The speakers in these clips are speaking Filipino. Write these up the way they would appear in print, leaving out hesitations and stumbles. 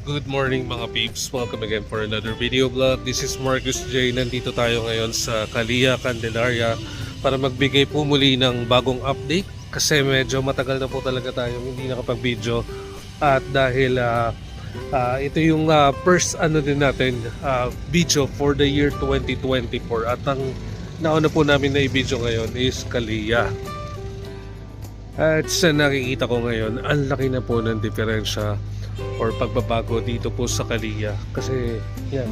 Good morning mga peeps. Welcome again for another video vlog. This is Marcus J. Nandito tayo ngayon sa Calia, Candelaria para magbigay po muli ng bagong update kasi medyo matagal na po talaga tayong hindi nakapag-video at dahil ito yung first din natin video for the year 2024 at ang nauna po namin na i-video ngayon is Calia. At sa nakikita ko ngayon, ang laki na po ng diferensya or pagbabago dito po sa Calia kasi yan,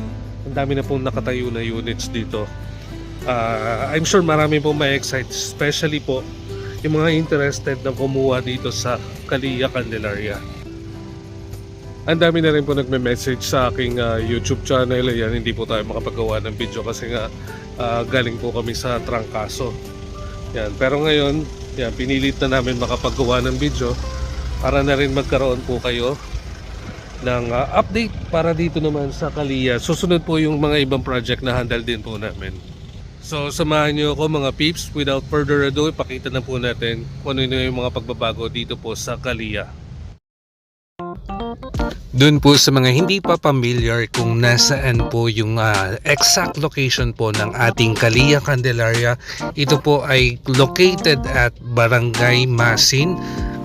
ang dami na pong nakatayo na units dito. I'm sure marami pong ma-excite, especially po yung mga interested na kumuha dito sa Calia, Candelaria. Ang dami na rin po nagme-message sa aking YouTube channel. Yan, hindi po tayo makapagawa ng video kasi nga galing po kami sa trangkaso. Yan, pero ngayon yan, pinilit na namin makapagawa ng video para na rin magkaroon po kayo ng update para dito naman sa Calia. Susunod po yung mga ibang project na handle din po namin. So samahan nyo ako mga peeps. Without further ado, ipakita na po natin kung ano yung mga pagbabago dito po sa Calia. Doon po sa mga hindi pa familiar kung nasaan po yung exact location po ng ating Calia, Candelaria, ito po ay located at Barangay Masin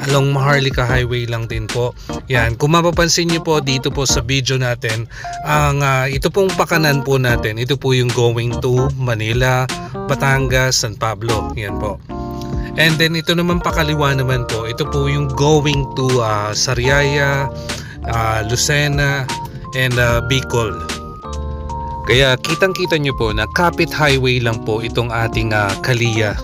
along Maharlika Highway lang din po. Yan, kung mapapansin niyo po dito po sa video natin, ang ito pong pakanan po natin, ito po yung going to Manila, Batangas, San Pablo. Yan po. And then ito naman pakaliwa naman po, ito po yung going to Sariaya, Lucena, and Bicol. Kaya kitang-kita nyo po na kapit highway lang po itong ating Calia.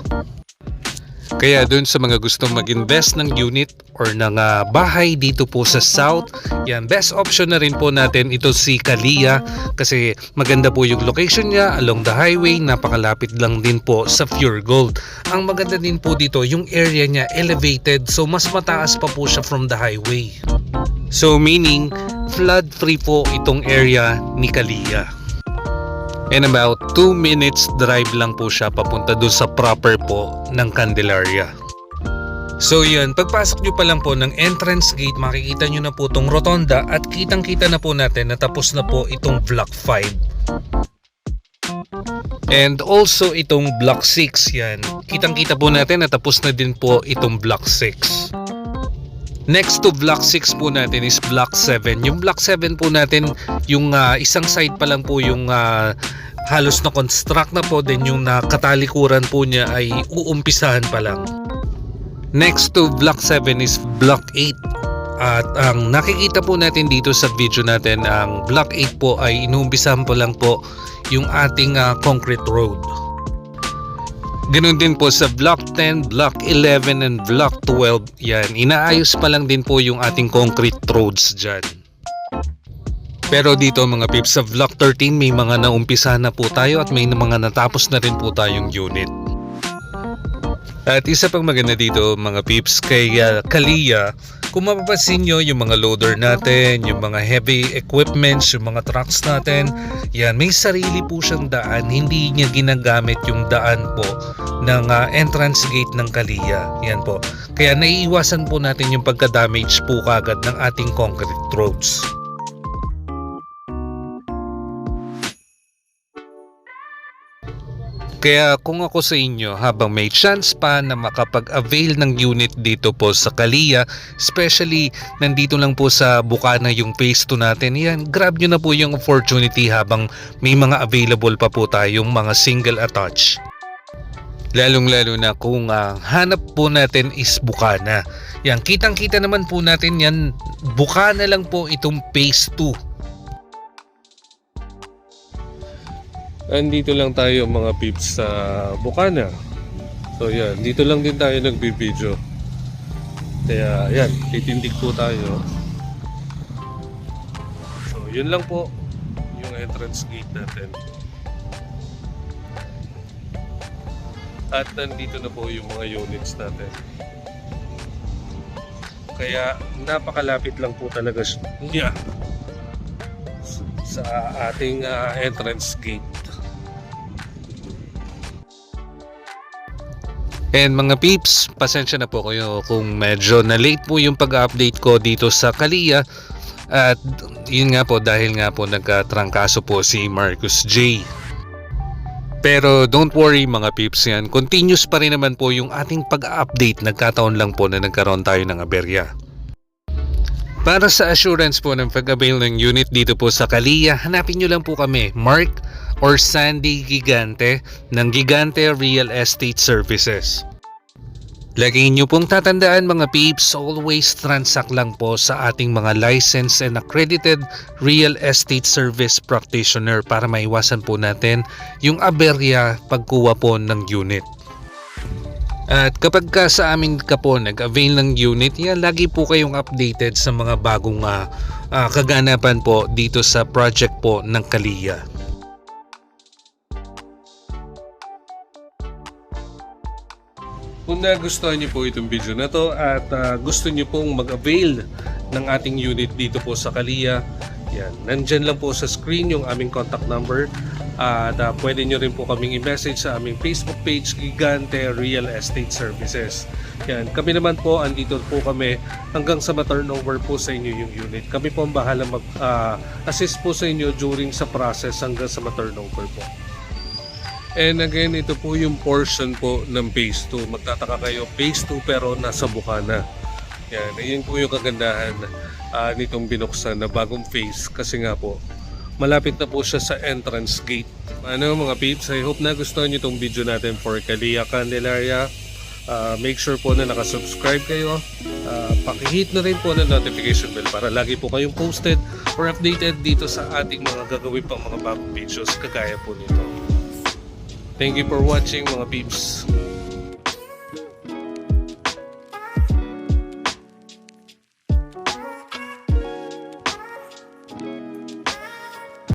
Kaya dun sa mga gustong mag-invest ng unit or ng bahay dito po sa South, yan, best option na rin po natin ito si Calia kasi maganda po yung location niya along the highway, napakalapit lang din po sa Pure Gold. Ang maganda din po dito, yung area niya elevated, so mas mataas pa po siya from the highway. So meaning, flood free po itong area ni Calia. And about 2 minutes drive lang po siya papunta doon sa proper po ng Candelaria. So yan, pagpasok nyo pa lang po ng entrance gate, makikita nyo na po itong rotonda at kitang-kita na po natin na tapos na po itong Block 5. And also itong Block 6, yan. Kitang-kita po natin na tapos na din po itong Block 6. Next to Block 6 po natin is Block 7. Yung Block 7 po natin, yung isang side pa lang po yung halos na construct na po, then yung katalikuran po niya ay uumpisahan pa lang. Next to Block 7 is Block 8. At ang nakikita po natin dito sa video natin, ang Block 8 po ay inuumpisahan pa lang po yung ating concrete road. Ganun din po sa Block 10, Block 11, and Block 12. Yan, inaayos pa lang din po yung ating concrete roads dyan. Pero dito mga peeps, sa Block 13 may mga naumpisa na po tayo at may mga natapos na rin po tayong unit. At isa pang maganda dito mga peeps kay Calia, kung mapapansin nyo yung mga loader natin, yung mga heavy equipments, yung mga trucks natin, yan, may sarili po siyang daan. Hindi niya ginagamit yung daan po ng entrance gate ng Calia. Yan po. Kaya naiiwasan po natin yung pagka-damage po kagad ng ating concrete roads. Kaya kung ako sa inyo, habang may chance pa na makapag-avail ng unit dito po sa Calia, especially nandito lang po sa Bukana yung phase 2 natin, yan, grab nyo na po yung opportunity habang may mga available pa po tayong mga single attach. Lalong-lalo na kung hanap po natin is Bukana. Yan, kitang-kita naman po natin yan, Bukana lang po itong phase 2. Andito lang tayo mga peeps sa Bukana. So yan, dito lang din tayo nagbi-video. Kaya yan, titindig po tayo. So yun lang po yung entrance gate natin. At nandito na po yung mga units natin. Kaya napakalapit lang po talaga siya sa ating entrance gate. And mga peeps, pasensya na po kayo kung medyo na late po yung pag-update ko dito sa Calia. At yun nga po, dahil nga po nagkatrangkaso po si Marcus J. Pero don't worry mga peeps, yan. Continuous pa rin naman po yung ating pag-update. Nagkataon lang po na nagkaroon tayo ng aberya. Para sa assurance po ng pag-avail ng unit dito po sa Kalia, hanapin nyo lang po kami, Mark or Sandy Gigante ng Gigante Real Estate Services. Lagi nyo pong tatandaan mga peeps, always transact lang po sa ating mga licensed and accredited real estate service practitioner para maiwasan po natin yung aberya pagkuha po ng unit. At kapag ka sa amin ka po nag-avail ng unit, yan, lagi po kayong updated sa mga bagong kaganapan po dito sa project po ng Kalia. Kung nagustuhan niyo po itong video na to at gusto niyo pong mag-avail ng ating unit dito po sa Kalia, yan, nandyan lang po sa screen yung aming contact number at pwede niyo rin po kaming i-message sa aming Facebook page, Gigante Real Estate Services. Yan, kami naman po, andito po kami hanggang sa ma-turnover po sa inyo yung unit. Kami po ang bahala mag-assist po sa inyo during sa process hanggang sa ma-turnover po. And again, ito po yung portion po ng phase 2. Magtataka kayo, phase 2 pero nasa Bukana. Yan, yun po yung kagandahan nitong binuksan na bagong phase. Kasi nga po, malapit na po siya sa entrance gate. Ano mga peeps, I hope nagustuhan nyo itong video natin for Kalia Candelaria. Make sure po na nakasubscribe kayo. Pakihit na rin po ng notification bell para lagi po kayong posted or updated dito sa ating mga gagawin pang mga bagong videos kagaya po nito. Thank you for watching mga peeps.